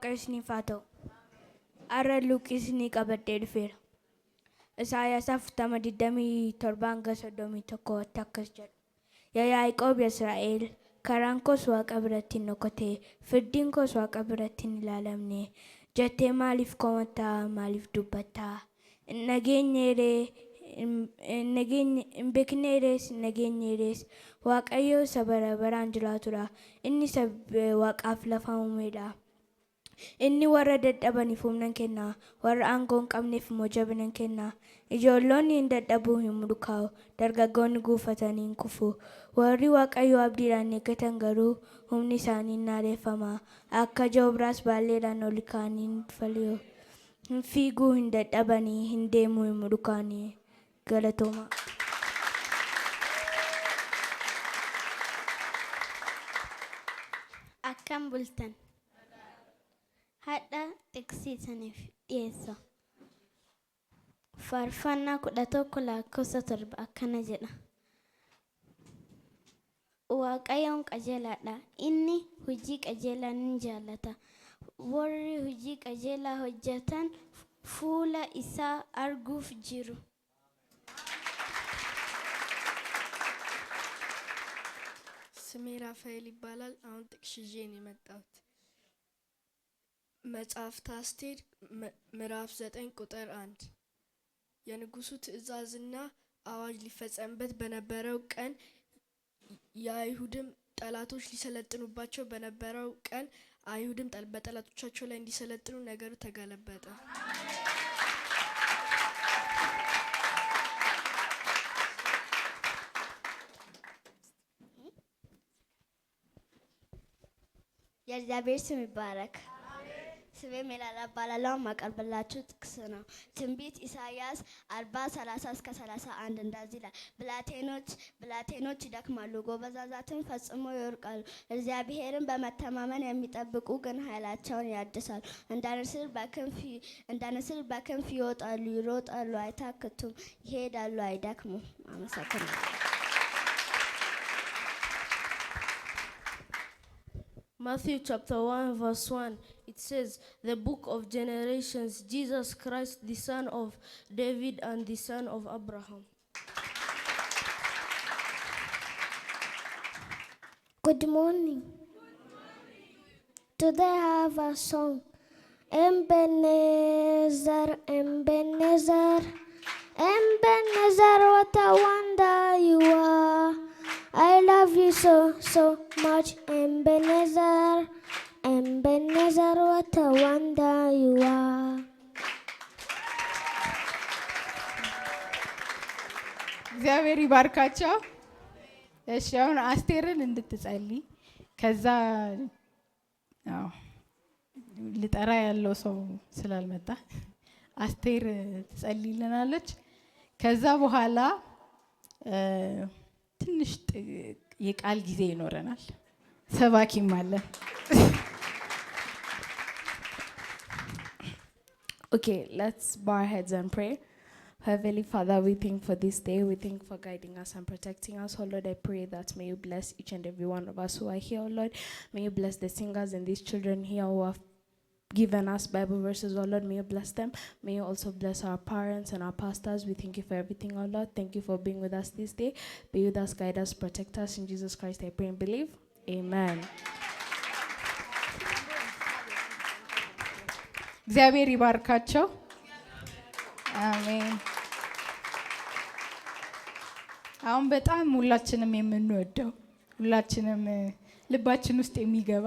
Qeesni Faatoo Arra Luuqisni qabadhee dhufeera. Isaayaas 40:27 akkas jedha. Yaa Yaaqoob Israa'el karaan koos Waaqa biratti hin dhokatee firdiin koos Waaqa biratti hin ilaalamne jettee maaliif komattaa maaliif dubbattaa? Hin beekneeres nageenyeeres Waaqayyo isa bara baraan jiraatudha. Inni isa Waaqaaf lafa uumeedha. Inni warra dadhabaniif humna kenna, warra aangoo hin qabneef immoo jabina kenna. Ijoollonni hin dadhabuu hin milkaa'u, dargaggoonni gufatanii hin kufu. Warri Waaqayyo abdiidhaan eeggatan garuu humni isaanii hin naafeffama. Akka joobiraas baalleedhaan ol ka'anii hin fali'u. Hin fiiguu hin dadhabanii, hin deemuu hin milkaa'anii. Galatooma. Akkam bultan. Hadha xiqqisiisaniif dhiyeessa. Faarfannaa 11:7 akkana jedha. Waaqayyoon qajeelaadha. Inni hojii qajeelaa ni jaallata. Warri hojii qajeelaa hojjetan fuula isaa arguuf jiru. ስሜ ራፋኤል ይባላል። አሁን ጥቅስ ይዤ ነው የመጣሁት። መጽሐፍተ አስቴር ምዕራፍ 9:1 የንጉሱ ትእዛዝና አዋጅ ሊፈጸምበት በነበረው ቀን የአይሁድም ጠላቶች ሊሰለጥኑባቸው በነበረው ቀን አይሁድም በጠላቶቻቸው ላይ እንዲሰለጥኑ ነገሩ ተገለበጠ። የእግዚአብሔር ስም ይባረክ። ስሜ ሜላላ እባላለሁ። ማቀርብላችሁ ጥቅስ ነው ትንቢት ኢሳይያስ 40:30-31 እንደዚህ ይላል። ብላቴኖች ይደክማሉ፣ ጎበዛዛትም ፈጽሞ ይወድቃሉ። እግዚአብሔርን በመተማመን የሚጠብቁ ግን ኃይላቸውን ያድሳሉ። እንደ ንስር በክንፍ ይወጣሉ፣ ይሮጣሉ አይታክቱም፣ ይሄዳሉ አይደክሙም። አመሰግናለሁ። Matthew chapter 1:1, it says, the book of generations, Jesus Christ, the son of David and the son of Abraham. Good morning. Today I have a song. Ebenezer, Ebenezer, Ebenezer, what a wonder you are. I love you so, so much, Ebenezer, Ebenezer, what a wonder you are. እግዚአብሔር ይባርካቸው። እሺ አሁን አስቴርን እንድትጸልይ ከዛ ልጠራ ያለው ሰው ስላልመጣ አስቴር ትጸልይልናለች። ከዛ በኋላ ትንሽ የቃል ጊዜ ይኖረናል። ሰባኪም አለ። Okay, let's bow our heads and pray. Heavenly Father, we thank for this day. We thank for guiding us and protecting us. Oh Lord, I pray that may you bless each and every one of us who are here, oh Lord. May you bless the singers and these children here who have given us Bible verses, oh Lord. May you bless them. May you also bless our parents and our pastors. We thank you for everything, oh Lord. Thank you for being with us this day. Be with us, guide us, protect us. In Jesus Christ, I pray and believe. Amen. እግዚአብሔር ይባርካቸው። አሜን። አሁን በጣም ሁላችንም የምንወደው ሁላችንም ልባችን ውስጥ የሚገባ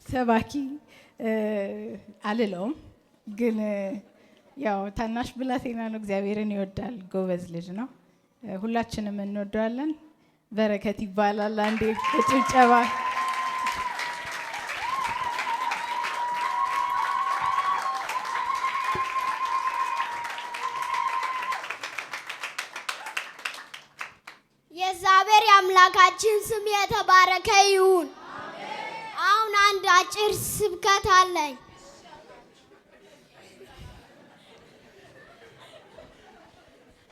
ሰባኪ አልለውም፣ ግን ያው ታናሽ ብላቴና ነው። እግዚአብሔርን ይወዳል። ጎበዝ ልጅ ነው። ሁላችንም እንወደዋለን። በረከት ይባላል። አንዴ ጭብጨባ። የእግዚአብሔር የአምላካችን ስም የተባረከ ይሁን። አሁን አንድ አጭር ስብከት አለኝ።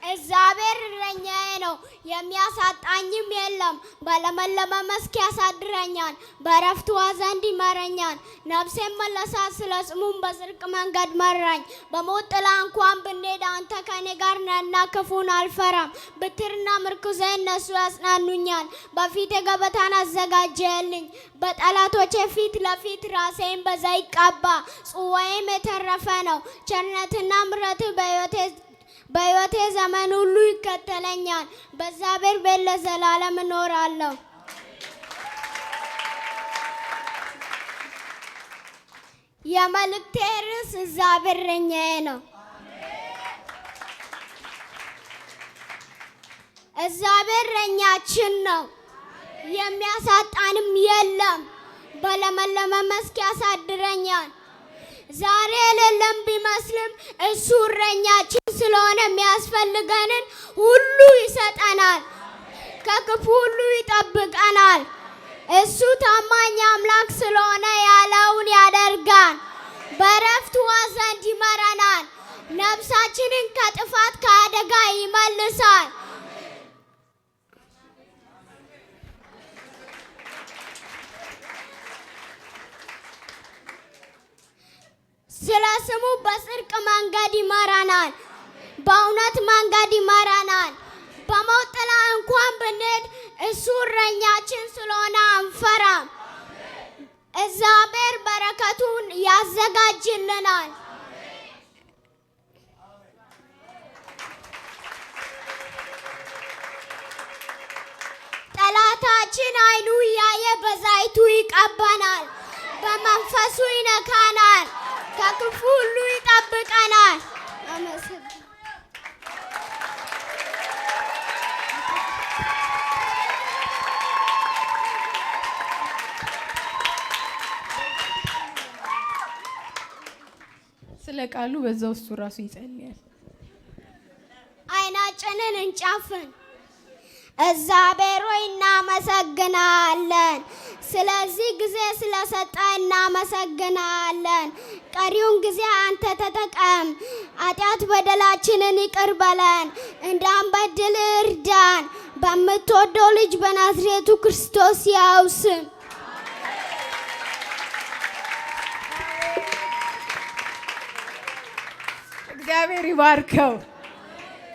እግዚአብሔር እረኛዬ ነው፣ የሚያሳጣኝም የለም። በለመለመ መስክ ያሳድረኛል፣ በዕረፍት ውኃ ዘንድ ይመራኛል። ነፍሴን መለሳት፣ ስለ ስሙም በጽድቅ መንገድ መራኝ። በሞት ጥላ እንኳን ብንሄድ አንተ ከእኔ ጋር ነህና ክፉን አልፈራም። በትርና ምርኩዜ እነሱ ያጽናኑኛል። በፊቴ ገበታን አዘጋጀህልኝ፣ በጠላቶቼ ፊት ለፊት ራሴን በዘይት ቀባ። ጽዋዬም የተረፈ ነው። ቸርነትና ምሕረትህ በሕይወቴ ዘመን ሁሉ ይከተለኛል። በእግዚአብሔር ቤት ለዘላለም እኖራለሁ። የመልእክቴ ርዕስ እግዚአብሔር እረኛዬ ነው። እግዚአብሔር እረኛችን ነው፣ የሚያሳጣንም የለም። በለመለመ መስክ ያሳድረኛል። ዛሬ የሌለም ቢመስልም እሱ እረኛችን ስለሆነ የሚያስፈልገንን ሁሉ ይሰጠናል፣ ከክፉ ሁሉ ይጠብቀናል። እሱ ታማኝ አምላክ ስለሆነ ያለውን ያደርጋል። በዕረፍት ውኃ ዘንድ ይመራናል። ነፍሳችንን ከጥፋት ከአደጋ ይመልሳል። ስለ ስሙ በጽድቅ መንገድ ይመራናል፣ በእውነት መንገድ ይመራናል። በሞት ጥላ እንኳን ብንሄድ እሱ እረኛችን ስለሆነ አንፈራም። እግዚአብሔር በረከቱን ያዘጋጅልናል። ጠላታችን ዓይኑ እያየ በዘይቱ ይቀባናል፣ በመንፈሱ ይነካናል፣ ከክፉ ሁሉ ይጠብቀናል። ስለ ቃሉ በዛ ውስጥ ራሱ ይጸልያል። ዓይናችንን እንጨፍን። እግዚአብሔር ሆይ እናመሰግናለን። ስለዚህ ጊዜ ስለሰጠን እናመሰግናለን። ቀሪውን ጊዜ አንተ ተጠቀም። ኃጢአት በደላችንን ይቅር በለን፣ እንዳንበድል እርዳን። በምትወደው ልጅ በናዝሬቱ ክርስቶስ ያው ስም እግዚአብሔር ይባርከው።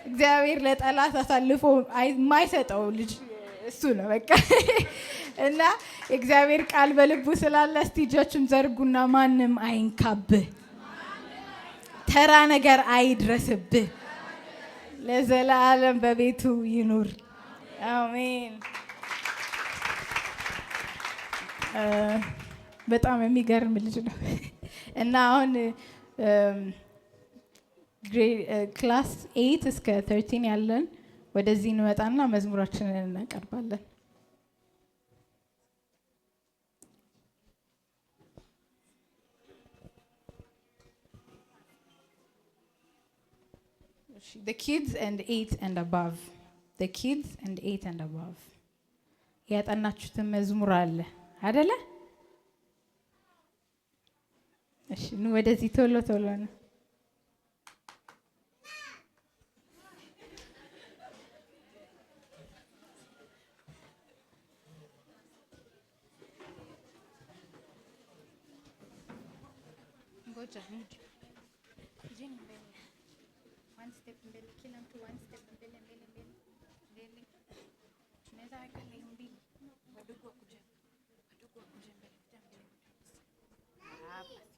እግዚአብሔር ለጠላት አሳልፎ የማይሰጠው ልጅ እሱ ነው በቃ። እና የእግዚአብሔር ቃል በልቡ ስላለ እስቲ እጆቹን ዘርጉና ማንም አይንካብህ፣ ተራ ነገር አይድረስብህ፣ ለዘላለም በቤቱ ይኑር። አሜን። በጣም የሚገርም ልጅ ነው። እና አሁን ክላስ 8 እስከ 13 ያለን ወደዚህ እንመጣና መዝሙራችንን እናቀርባለን። The kids and 8 and above. The kids and 8 and above. ያጠናችሁትን መዝሙር አለ አይደለ? እሺ ኑ ወደዚህ ቶሎ ቶሎ ነው። One step mbele, kila mtu one step mbele mbele mbele mbele. Tunaweza weka line mbili. Wadogo wakuje mbele, kuja mbele. Hapa.